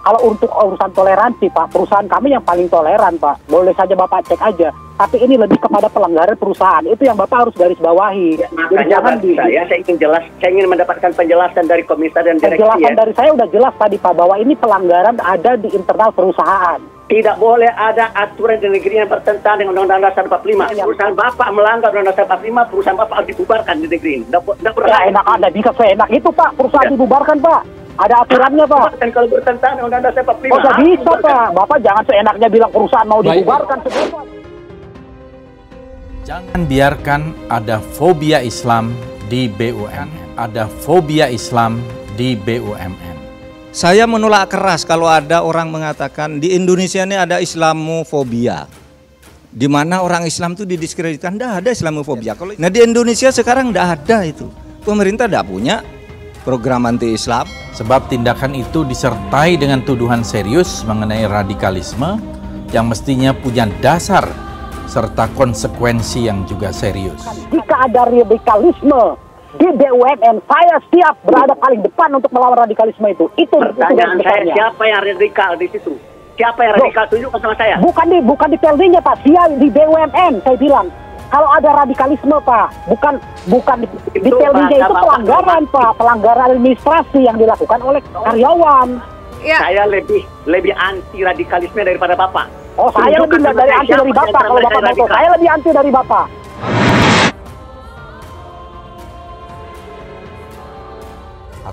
Kalau untuk urusan toleransi, Pak, perusahaan kami yang paling toleran, Pak. Boleh saja Bapak cek aja. Tapi ini lebih kepada pelanggaran perusahaan. Itu yang Bapak harus garis bawahi. Jadi jangan saya ingin jelas, saya ingin mendapatkan penjelasan dari komisaris dan direksi. Penjelasan dari saya udah jelas tadi, Pak, bahwa ini pelanggaran ada di internal perusahaan. Tidak boleh ada aturan di negeri yang bertentangan dengan Undang-Undang Dasar 45. Perusahaan Bapak melanggar Undang-Undang Dasar 45, perusahaan Bapak harus dibubarkan di negeri ini. Ya enak ada, bisa seenak itu, Pak. Perusahaan dibubarkan, Pak. Ada aturannya, Pak. Dan kalau bertentangan dengan Undang-Undang Dasar 45. Oh, nggak bisa, Pak. Bapak jangan seenaknya bilang perusahaan mau dibubarkan. Jangan biarkan ada fobia Islam di BUMN. Ada fobia Islam di BUMN. Saya menolak keras kalau ada orang mengatakan di Indonesia ini ada Islamofobia, di mana orang Islam itu didiskreditkan. Tidak ada Islamofobia. Nah di Indonesia sekarang tidak ada itu. Pemerintah tidak punya program anti-Islam. Sebab tindakan itu disertai dengan tuduhan serius mengenai radikalisme yang mestinya punya dasar serta konsekuensi yang juga serius. Jika ada radikalisme di BUMN, saya siap berada paling depan untuk melawan radikalisme itu. Itu pertanyaan saya, siapa yang radikal di situ? Siapa yang radikal? Tunjukkan sama saya. Bukan di PLD-nya, Pak. Siap di BUMN, saya bilang. Kalau ada radikalisme, Pak, bukan di PLD-nya itu pelanggaran, Pak. Pelanggaran administrasi yang dilakukan oleh karyawan. Ya. Saya lebih anti radikalisme daripada Bapak. Oh, saya lebih anti dari Bapak. Kalau Bapak mau, saya lebih anti dari Bapak.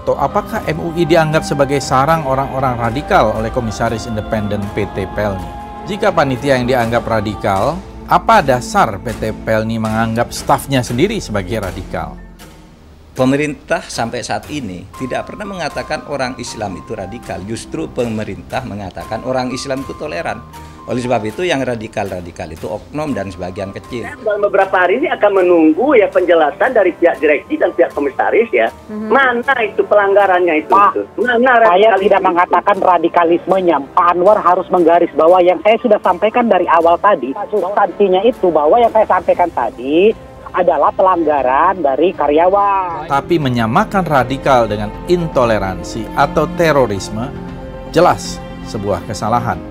Atau apakah MUI dianggap sebagai sarang orang-orang radikal oleh Komisaris Independen PT Pelni? Jika panitia yang dianggap radikal, apa dasar PT Pelni menganggap stafnya sendiri sebagai radikal? Pemerintah sampai saat ini tidak pernah mengatakan orang Islam itu radikal. Justru pemerintah mengatakan orang Islam itu toleran. Oleh sebab itu yang radikal-radikal itu oknum dan sebagian kecil. Dalam beberapa hari ini akan menunggu ya penjelasan dari pihak direksi dan pihak komisaris ya. Mana itu pelanggarannya itu? Pak, mana saya tidak mengatakan radikalismenya. Pak Anwar harus menggaris bahwa yang saya sudah sampaikan dari awal tadi, substansinya itu bahwa yang saya sampaikan tadi adalah pelanggaran dari karyawan. Tapi menyamakan radikal dengan intoleransi atau terorisme jelas sebuah kesalahan.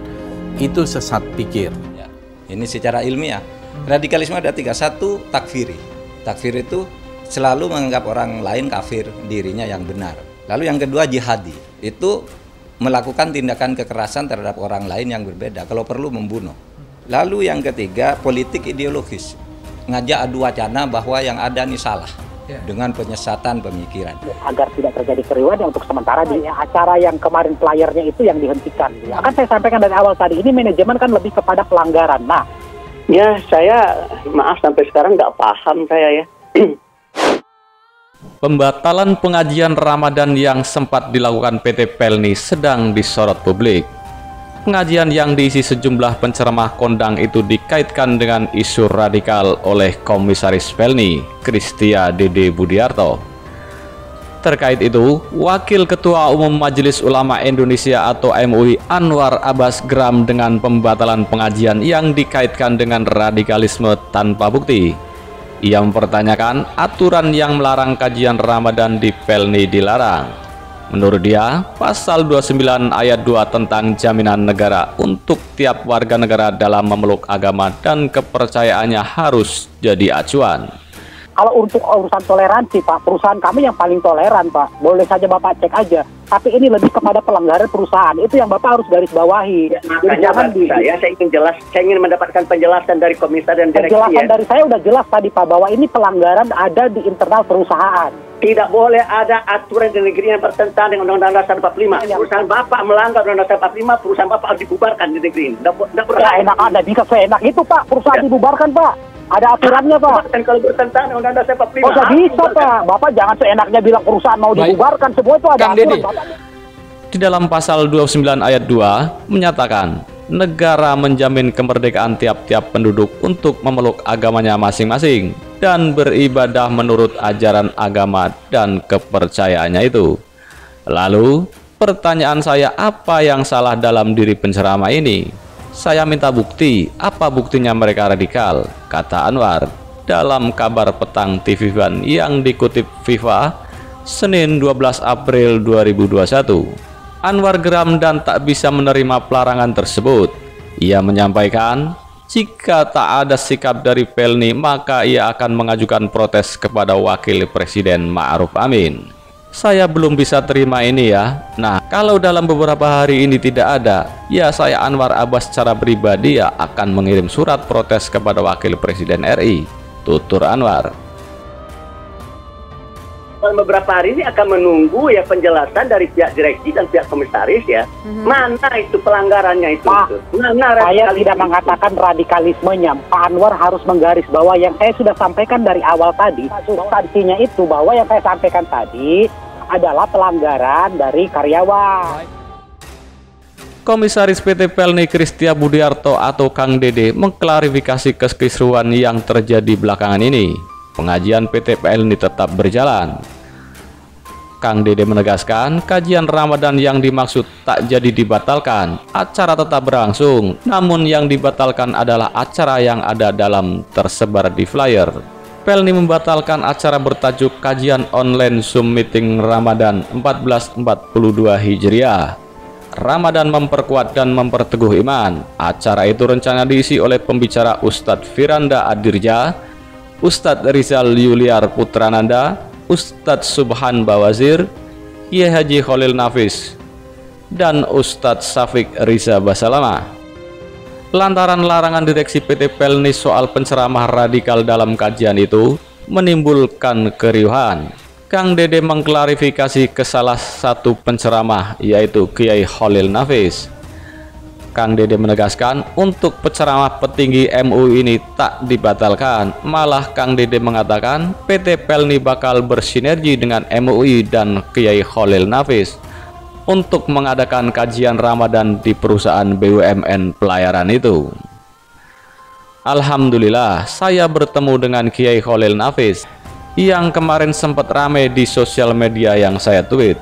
Itu sesat pikir. Ya, ini secara ilmiah. Radikalisme ada tiga. Satu, takfiri. Takfir itu selalu menganggap orang lain kafir, dirinya yang benar. Lalu yang kedua, jihadi. Itu melakukan tindakan kekerasan terhadap orang lain yang berbeda, kalau perlu membunuh. Lalu yang ketiga, politik ideologis. Ngajak adu wacana bahwa yang ada ini salah. Dengan penyesatan pemikiran. Agar tidak terjadi keriuhan untuk sementara di acara yang kemarin playernya itu yang dihentikan. Akan saya sampaikan dari awal tadi, ini manajemen kan lebih kepada pelanggaran. Nah, ya saya maaf sampai sekarang nggak paham saya ya. Pembatalan pengajian Ramadan yang sempat dilakukan PT Pelni sedang disorot publik. Pengajian yang diisi sejumlah penceramah kondang itu dikaitkan dengan isu radikal oleh Komisaris Pelni, Kristia Dede Budiarto. Terkait itu, Wakil Ketua Umum Majelis Ulama Indonesia atau MUI Anwar Abbas geram dengan pembatalan pengajian yang dikaitkan dengan radikalisme tanpa bukti. Ia mempertanyakan aturan yang melarang kajian Ramadan di Pelni dilarang. Menurut dia, pasal 29 ayat 2 tentang jaminan negara untuk tiap warga negara dalam memeluk agama dan kepercayaannya harus jadi acuan. Kalau untuk urusan toleransi, Pak, perusahaan kami yang paling toleran, Pak. Boleh saja Bapak cek aja. Tapi ini lebih kepada pelanggaran perusahaan. Itu yang Bapak harus garis bawahi. Jangan saya ingin jelas, saya ingin mendapatkan penjelasan dari komisaris dan direksi. Penjelasan dari saya udah jelas tadi, Pak, bahwa ini pelanggaran ada di internal perusahaan. Tidak boleh ada aturan di negeri yang bertentangan dengan Undang-Undang Dasar 45. Perusahaan Bapak melanggar Undang-Undang Dasar 45, perusahaan Bapak harus dibubarkan di negeri ini. Ya enak ada, bisa seenak itu, Pak. Perusahaan dibubarkan, Pak. Ada aturannya, Pak. Dan kalau bertentangan dengan Undang-Undang Dasar 45. Oh, nggak bisa, Pak. Bapak jangan seenaknya bilang perusahaan mau dibubarkan. Semua itu ada aturan, Bapak. Di dalam pasal 29 ayat 2 menyatakan negara menjamin kemerdekaan tiap-tiap penduduk untuk memeluk agamanya masing-masing dan beribadah menurut ajaran agama dan kepercayaannya itu. Lalu, pertanyaan saya, apa yang salah dalam diri penceramah ini? Saya minta bukti, apa buktinya mereka radikal? Kata Anwar dalam kabar petang TV One yang dikutip FIFA Senin 12 April 2021. Anwar geram dan tak bisa menerima pelarangan tersebut. Ia menyampaikan, jika tak ada sikap dari Pelni, maka ia akan mengajukan protes kepada Wakil Presiden Ma'ruf Amin. Saya belum bisa terima ini ya. Nah, kalau dalam beberapa hari ini tidak ada, ya saya Anwar Abbas secara pribadi ya akan mengirim surat protes kepada Wakil Presiden RI, tutur Anwar. Beberapa hari ini akan menunggu ya penjelasan dari pihak direksi dan pihak komisaris ya. Mana itu pelanggarannya itu? Pak, Mana saya tidak mengatakan radikalismenya. Pak Anwar harus menggarisbawahi yang saya sudah sampaikan dari awal tadi. Substansinya itu bahwa yang saya sampaikan tadi adalah pelanggaran dari karyawan. Komisaris PT Pelni Kristia Budiarto atau Kang Dede mengklarifikasi kekisruhan yang terjadi belakangan ini. Pengajian PT Pelni tetap berjalan. Kang Dede menegaskan kajian Ramadan yang dimaksud tak jadi dibatalkan, acara tetap berlangsung, namun yang dibatalkan adalah acara yang ada dalam tersebar di flyer. Pelni membatalkan acara bertajuk kajian online Zoom meeting Ramadan 1442 Hijriah. Ramadan memperkuat dan memperteguh iman. Acara itu rencana diisi oleh pembicara Ustadz Firanda Adirja, Ustadz Rizal Yuliar Putrananda, Ustadz Subhan Bawazir, Kiai Haji Khalil Nafis, dan Ustadz Syafiq Riza Basalama. Lantaran larangan direksi PT Pelni soal penceramah radikal dalam kajian itu menimbulkan keriuhan, Kang Dede mengklarifikasi ke salah satu penceramah yaitu Kiai Khalil Nafis. Kang Dede menegaskan untuk penceramah petinggi MUI ini tak dibatalkan, malah Kang Dede mengatakan PT Pelni bakal bersinergi dengan MUI dan Kiai Khalil Nafis untuk mengadakan kajian Ramadan di perusahaan BUMN pelayaran itu. Alhamdulillah, saya bertemu dengan Kiai Khalil Nafis yang kemarin sempat ramai di sosial media yang saya tweet.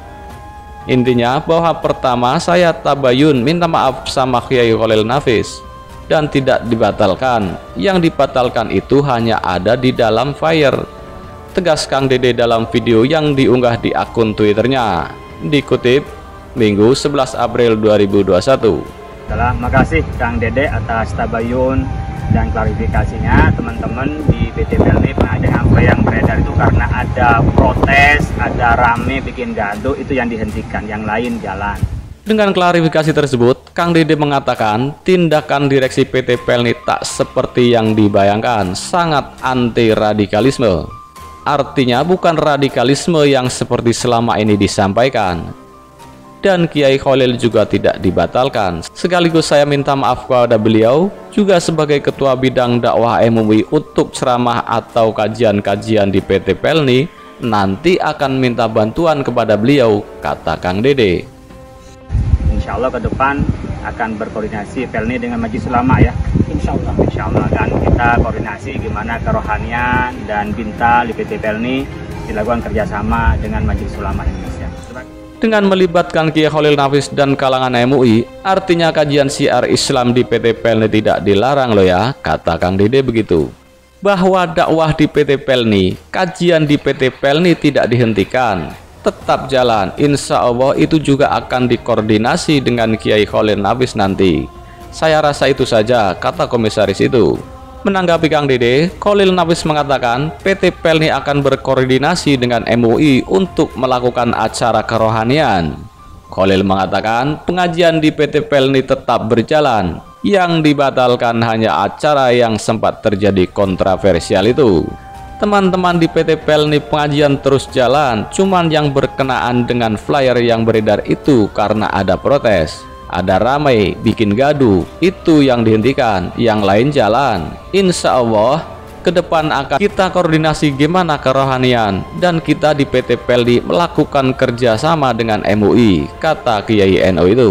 Intinya bahwa pertama saya tabayun minta maaf sama Kiai Khalil Nafis dan tidak dibatalkan. Yang dibatalkan itu hanya ada di dalam flyer, tegas Kang Dede dalam video yang diunggah di akun Twitternya. Dikutip Minggu 11 April 2021. Makasih Kang Dede atas tabayun dan klarifikasinya. Teman-teman di PT Pelni pengajian apa yang beredar itu karena ada protes, ada rame bikin gaduh, itu yang dihentikan, yang lain jalan. Dengan klarifikasi tersebut, Kang Dede mengatakan tindakan direksi PT Pelni tak seperti yang dibayangkan, sangat anti radikalisme. Artinya bukan radikalisme yang seperti selama ini disampaikan. Dan Kiai Khalil juga tidak dibatalkan. Sekaligus saya minta maaf kepada beliau juga sebagai Ketua Bidang Dakwah MUI untuk ceramah atau kajian-kajian di PT Pelni, nanti akan minta bantuan kepada beliau, kata Kang Dede. Insya Allah ke depan akan berkoordinasi Pelni dengan Majelis Ulama ya. Insya Allah kan kita koordinasi gimana kerohanian dan Bintal di PT Pelni dilakukan kerjasama dengan Majelis Ulama Indonesia. Dengan melibatkan Kiai Khalil Nafis dan kalangan MUI, artinya kajian syiar Islam di PT Pelni tidak dilarang loh ya, kata Kang Dede begitu. Bahwa dakwah di PT Pelni, kajian di PT Pelni tidak dihentikan, tetap jalan. Insya Allah itu juga akan dikoordinasi dengan Kiai Khalil Nafis nanti. Saya rasa itu saja, kata komisaris itu. Menanggapi Kang Dede, Khalil Nafis mengatakan PT Pelni akan berkoordinasi dengan MUI untuk melakukan acara kerohanian. Khalil mengatakan pengajian di PT Pelni tetap berjalan, yang dibatalkan hanya acara yang sempat terjadi kontroversial itu. Teman-teman di PT Pelni pengajian terus jalan, cuman yang berkenaan dengan flyer yang beredar itu karena ada protes. Ada ramai, bikin gaduh, itu yang dihentikan, yang lain jalan. Insya Allah ke depan akan kita koordinasi gimana kerohanian, dan kita di PT Pelni melakukan kerjasama dengan MUI, kata Kiai NU itu.